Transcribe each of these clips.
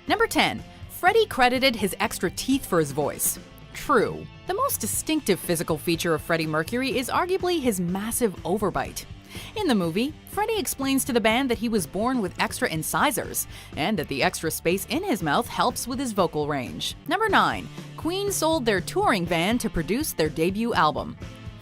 Number 10. Freddie credited his extra teeth for his voice. True. The most distinctive physical feature of Freddie Mercury is arguably his massive overbite. In the movie, Freddie explains to the band that he was born with extra incisors, and that the extra space in his mouth helps with his vocal range. Number 9. Queen sold their touring van to produce their debut album.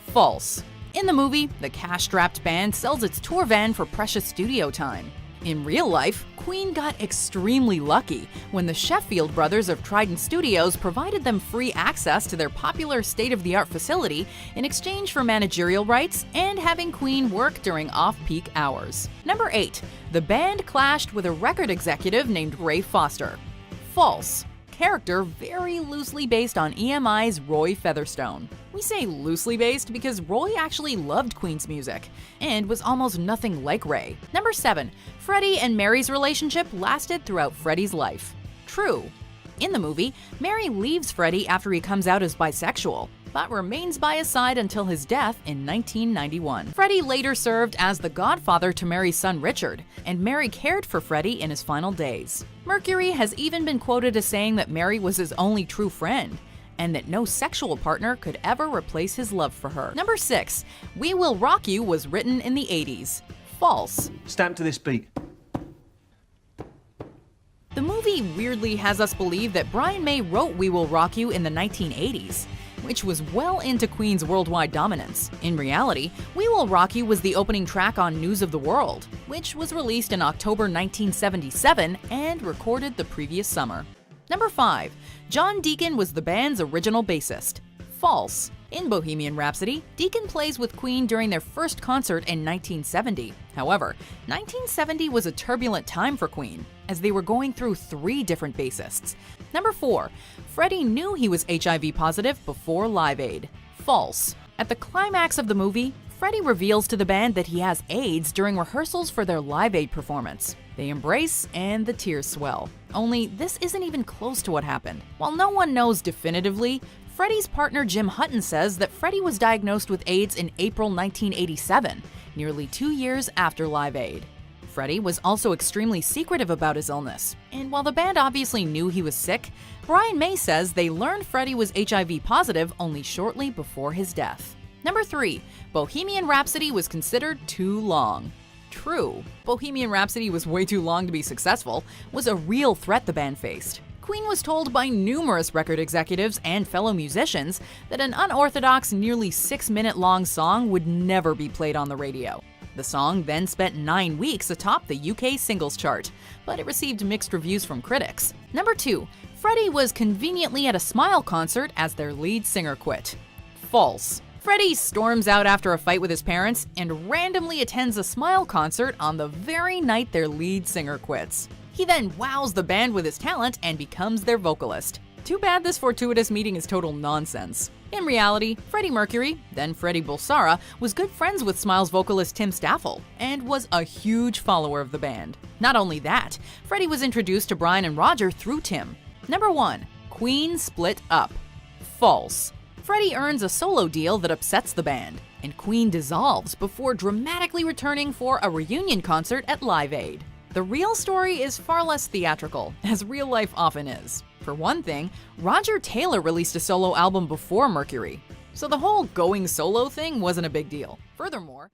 False. In the movie, the cash-strapped band sells its tour van for precious studio time. In real life, Queen got extremely lucky when the Sheffield brothers of Trident Studios provided them free access to their popular state-of-the-art facility in exchange for managerial rights and having Queen work during off-peak hours. Number 8. The band clashed with a record executive named Ray Foster. False. Character very loosely based on EMI's Roy Featherstone. We say loosely based because Roy actually loved Queen's music and was almost nothing like Ray. Number 7. Freddie and Mary's relationship lasted throughout Freddie's life. True. In the movie, Mary leaves Freddie after he comes out as bisexual, but remains by his side until his death in 1991. Freddie later served as the godfather to Mary's son Richard, and Mary cared for Freddie in his final days. Mercury has even been quoted as saying that Mary was his only true friend, and that no sexual partner could ever replace his love for her. Number 6. We Will Rock You was written in the 80s. False. Stamp to this beat. The movie weirdly has us believe that Brian May wrote We Will Rock You in the 1980s, which was well into Queen's worldwide dominance. In reality, We Will Rock You was the opening track on News of the World, which was released in October 1977 and recorded the previous summer. Number 5. John Deacon was the band's original bassist. False. In Bohemian Rhapsody, Deacon plays with Queen during their first concert in 1970. However, 1970 was a turbulent time for Queen, as they were going through 3 different bassists. Number 4. Freddie knew he was HIV positive before Live Aid. False. At the climax of the movie, Freddie reveals to the band that he has AIDS during rehearsals for their Live Aid performance. They embrace, and the tears swell. Only this isn't even close to what happened. While no one knows definitively, Freddie's partner Jim Hutton says that Freddie was diagnosed with AIDS in April 1987, nearly 2 years after Live Aid. Freddie was also extremely secretive about his illness, and while the band obviously knew he was sick, Brian May says they learned Freddie was HIV positive only shortly before his death. Number 3. Bohemian Rhapsody was considered too long. True. Bohemian Rhapsody was way too long to be successful, was a real threat the band faced. Queen was told by numerous record executives and fellow musicians that an unorthodox, nearly 6-minute-long song would never be played on the radio. The song then spent 9 weeks atop the UK singles chart, but it received mixed reviews from critics. Number 2. Freddie was conveniently at a Smile concert as their lead singer quit. False. Freddie storms out after a fight with his parents and randomly attends a Smile concert on the very night their lead singer quits. He then wows the band with his talent and becomes their vocalist. Too bad this fortuitous meeting is total nonsense. In reality, Freddie Mercury, then Freddie Bulsara, was good friends with Smile's vocalist Tim Staffel and was a huge follower of the band. Not only that, Freddie was introduced to Brian and Roger through Tim. Number 1. Queen split up. False. Freddie earns a solo deal that upsets the band, and Queen dissolves before dramatically returning for a reunion concert at Live Aid. The real story is far less theatrical, as real life often is. For one thing, Roger Taylor released a solo album before Mercury, so the whole going solo thing wasn't a big deal. Furthermore,